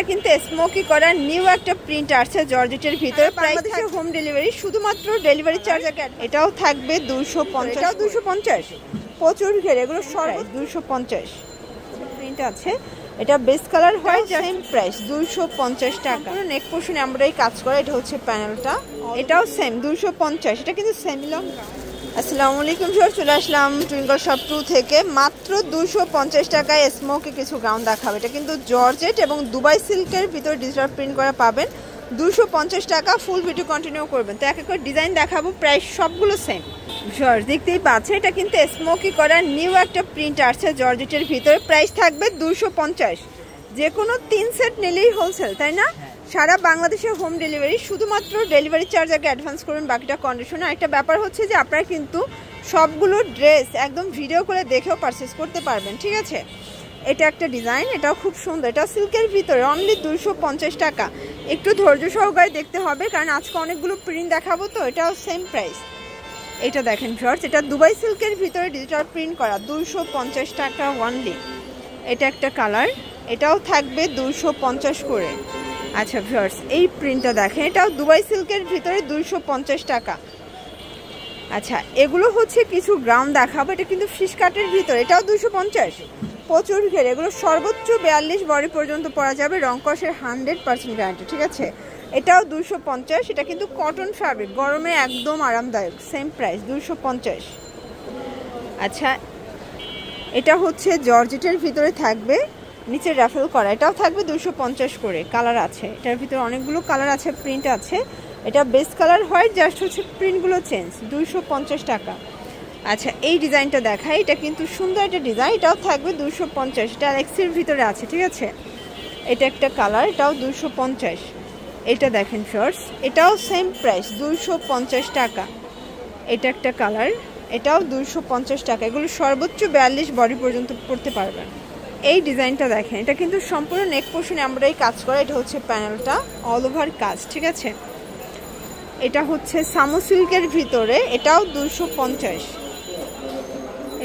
কিন্তু স্মোকি করা নিউ একটা প্রিন্ট আসছে জর্জেটের ভিতরে। বাংলাদেশের হোম ডেলিভারি, শুধুমাত্র ডেলিভারি চার্জ। এটাও থাকবে 250, এটাও 250, প্রচুর ঘের, এগুলো সব 250 প্রিন্ট আছে। এটা best colour white, same price 250 টাকা। নেক পোর্শনে আমরা এই কাজ করে, এটা হচ্ছে প্যানেলটা, এটাও সেম 250। এটা কিন্তু সেমি লং। আসসালামু আলাইকুম স্যার, চলে আসলাম টুইঙ্কল শপ 2 থেকে। মাত্র 250 টাকায় স্মোকে কিছু গাউন দেখাবে। এটা কিন্তু জর্জেট এবং দুবাই সিল্কের ভিতরে ডিজিটাল প্রিন্ট করা পাবেন 250 টাকা। ফুল ভিডিও কন্টিনিউ করবেন। তো এক এক করে ডিজাইন দেখাবো, প্রাইস সবগুলো সেম। জর্জ দেখতেই পাচ্ছে, এটা কিন্তু স্মোকি করা নিউ একটা প্রিন্ট আসছে জর্জেটের ভিতরে। প্রাইস থাকবে 250। যে কোনো 3 সেট নিলেই হোলসেল, তাই না? সারা বাংলাদেশে হোম ডেলিভারি, শুধুমাত্র ডেলিভারি চার্জ আগে অ্যাডভান্স করুন, বাকিটা কন্ডিশন। একটা ব্যাপার হচ্ছে যে আপনারা কিন্তু সবগুলো ড্রেস একদম ভিডিও করে দেখেও পারচেস করতে পারবেন, ঠিক আছে? এটা একটা ডিজাইন, এটাও খুব সুন্দর। এটা সিল্কের ভিতরে অনলি 250 টাকা। একটু ধৈর্য সহকারে দেখতে হবে, কারণ আজকে অনেকগুলো প্রিন্ট দেখাবো, তো এটাও সেম প্রাইস। এটা দেখেন ভিউয়ার্স, এটা দুবাই সিল্কের ভিতরে ডিজিটাল প্রিন্ট করা 250 টাকা অনলি। এটা একটা কালার, এটাও থাকবে 250 করে। আচ্ছা ভিউয়ার্স, এই প্রিন্টটা দেখেন, এটাও দুবাই সিল্কের ভিতরে 250 টাকা। আচ্ছা, এগুলো হচ্ছে কিছু গ্রাউন্ড দেখাবো। এটা কিন্তু ফিশ কাটের ভিতরে, এটাও 250, প্রচুর ঘের, এগুলো সর্বোচ্চ 42 বডি পর্যন্ত পরা যাবে। রং কষের 100% গ্যারান্টি, ঠিক আছে? এটাও 250। এটা কিন্তু কটন ফ্যাব্রিক, গরমে একদম আরামদায়ক। Same price 250। আচ্ছা, এটা হচ্ছে জর্জেটের ভিতরে থাকবে, নিচে রাফেল করা, এটাও থাকবে 250 করে। কালার আছে, এটার ভিতরে অনেকগুলো কালার আছে, প্রিন্ট আছে। এটা বেস্ট কালার হোয়াইট, জাস্ট হচ্ছে প্রিন্টগুলো চেঞ্জ। 250 টাকা। আচ্ছা, এই ডিজাইনটা দেখাই, এটা কিন্তু সুন্দর একটা ডিজাইন, এটাও থাকবে 250। এটা এক্সের ভিতরে আছে, ঠিক আছে? এটা একটা কালার, এটাও 250। এটা দেখেন শর্টস, এটাও সেম প্রাইস 250 টাকা। এটা একটা কালার, এটাও 250 টাকা। এগুলো সর্বোচ্চ 42 বডি পর্যন্ত পড়তে পারবেন। এই ডিজাইনটা দেখেন, এটা কিন্তু সম্পূর্ণ নেক পোর্শনে আমরা এই কাজ করা। এটা হচ্ছে প্যানেলটা, অল ওভার কাজ, ঠিক আছে? এটা হচ্ছে সামু সিল্কের ভিতরে, এটাও 250।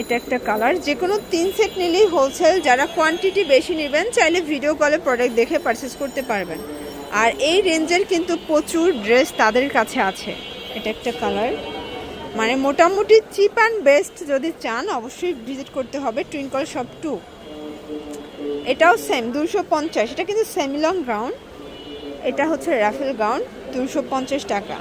এটা একটা কালার। যে কোনো 3 সেট নিলেই হোলসেল। যারা কোয়ান্টিটি বেশি নেবেন, চাইলে ভিডিও কলে প্রোডাক্ট দেখে পারচেস করতে পারবেন। আর এই রেঞ্জের কিন্তু প্রচুর ড্রেস তাদের কাছে আছে। এটা একটা কালার, মানে মোটামুটি চিপ অ্যান্ড বেস্ট যদি চান অবশ্যই ভিজিট করতে হবে টুইঙ্কল শপ 2। এটাও সেম 250। এটা কিন্তু সেমি লং গাউন, এটা হচ্ছে রাফেল গাউন, 250 টাকা।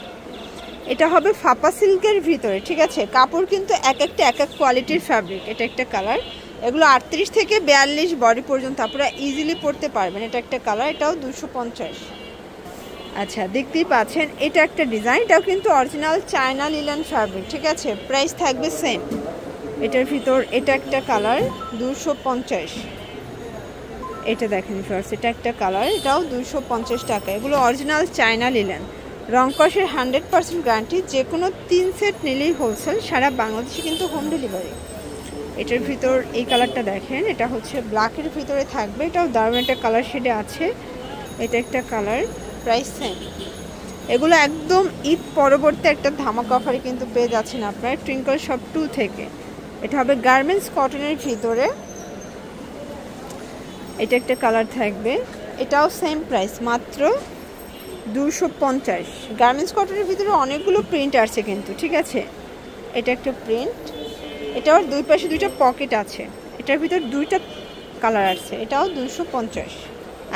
এটা হবে ফাপা সিল্কের ভিতরে, ঠিক আছে? কাপড় কিন্তু এক এক কোয়ালিটির ফ্যাব্রিক। এটা একটা কালার, এগুলো 38 থেকে 42 বডি পর্যন্ত আপনারা ইজিলি পরতে পারবেন। এটা একটা কালার, এটাও 250। আচ্ছা, দেখতেই পাচ্ছেন, এটা একটা ডিজাইন, এটাও কিন্তু অরিজিনাল চায়না লিলেন ফ্যাব্রিক, ঠিক আছে? প্রাইস থাকবে সেম। এটার ভিতর এটা একটা কালার, 250। এটা দেখেন ফার্স্ট, এটা একটা কালার, এটাও 250 টাকা। এগুলো অরিজিনাল চায়না লিলেন, রং কষের 100% গ্যারান্টি। যে কোনো 3 সেট নিলেই হোলসেল। সারা বাংলাদেশে কিন্তু হোম ডেলিভারি। এটার ভিতর এই কালারটা দেখেন, এটা হচ্ছে ব্ল্যাকের ভিতরে থাকবে, এটাও দারুণ একটা কালার শেডে আছে। এটা একটা কালার, প্রাইস সেম। এগুলো একদম ঈদ পরবর্তী একটা ধামাকা অফারে কিন্তু পেয়ে যাচ্ছেন আপনার টুইঙ্কল শপ 2 থেকে। এটা হবে গার্মেন্টস কটনের ভিতরে, এটা একটা কালার থাকবে, এটাও সেম প্রাইস মাত্র 250। গার্মেন্টস কটনের ভিতরে অনেকগুলো প্রিন্ট আছে কিন্তু, ঠিক আছে? এটা একটা প্রিন্ট, এটাও দুই পাশে দুইটা পকেট আছে। এটার ভিতর দুইটা কালার আছে, এটাও 250।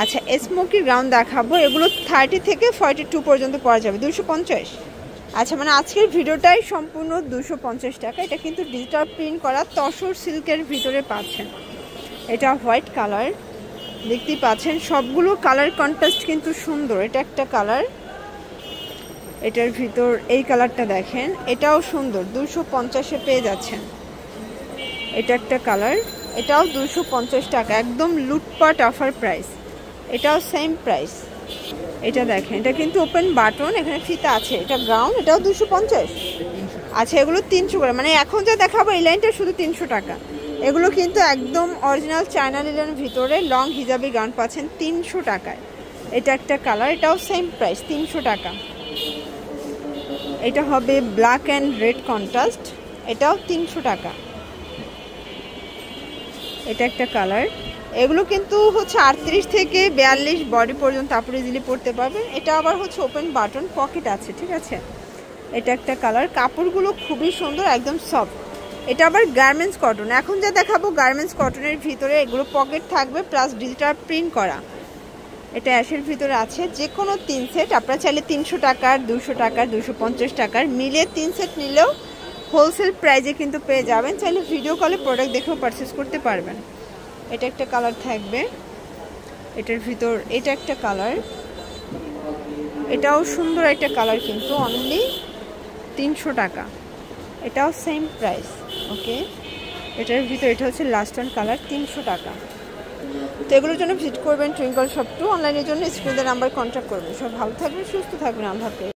আচ্ছা, স্মোকি গ্রাউন্ড দেখাবো। এগুলো 30 থেকে 42 পর্যন্ত পরা যাবে, 250। আচ্ছা, মানে আজকের ভিডিওটাই সম্পূর্ণ 250 টাকা। এটা কিন্তু ডিজিটাল প্রিন্ট করা তসর সিল্কের ভিতরে পাচ্ছেন। এটা হোয়াইট কালার, দেখতেই পাচ্ছেন সবগুলো কালার কন্ট্রাস্ট কিন্তু সুন্দর। এটা একটা কালার, এটার ভিতর এই কালারটা দেখেন, এটাও সুন্দর, 250-এ পেয়ে যাচ্ছেন। এটা একটা কালার, এটাও 250 টাকা, একদম লুটপাট অফার প্রাইস। এটাও সেম প্রাইস। এটা দেখেন, এটা কিন্তু ওপেন বাটন, এখানে ফিতা আছে। এটা গাউন, এটাও 250। আচ্ছা, এগুলো 300 করে, মানে এখন যা দেখাবো এই লাইনটা শুধু 300 টাকা। এগুলো কিন্তু একদম অরিজিনাল চায়না লিলেনের ভিতরে লং হিজাবি গাউন পাচ্ছেন 300 টাকায়। এটা একটা কালার, এটাও সেম প্রাইস 300 টাকা। এটা হবে ব্ল্যাক অ্যান্ড রেড কন্ট্রাস্ট, এটাও 300 টাকা। এটা একটা কালার, এগুলো কিন্তু হচ্ছে 38 থেকে 42 বডি পর্যন্ত আপনি ইজিলি পরতে পারবেন। এটা আবার হচ্ছে ওপেন বাটন, পকেট আছে, ঠিক আছে। এটা একটা কালার, কাপড়গুলো খুবই সুন্দর, একদম সফট। এটা আবার গার্মেন্টস কটন। এখন যা দেখাবো গার্মেন্টস কটনের ভিতরে, এগুলো পকেট থাকবে প্লাস ডিজিটাল প্রিন্ট করা। এটা অ্যাশের ভিতরে আছে। যে কোনো 3 সেট আপনারা চাইলে 300 টাকার, 200 টাকার, 250 টাকার মিলিয়ে 3 সেট নিলেও হোলসেল প্রাইজে কিন্তু পেয়ে যাবেন। চাইলে ভিডিও কলে প্রোডাক্ট দেখেও পারচেস করতে পারবেন। এটা একটা কালার থাকবে, এটার ভিতর এটা একটা কালার, এটাও সুন্দর একটা কালার, কিন্তু অনলি 300 টাকা। এটাও সেম প্রাইস। ওকে, এটার ভিতর এটা হচ্ছে লাস্ট ওয়ান কালার, 300 টাকা। তো এগুলোর জন্য ভিজিট করবেন টুইঙ্কল শপ 2। অনলাইনের জন্য স্ক্রিনের নাম্বার কন্ট্যাক্ট করবেন। সব ভালো থাকবেন, সুস্থ থাকবেন। আল্লাহ হাফেজ।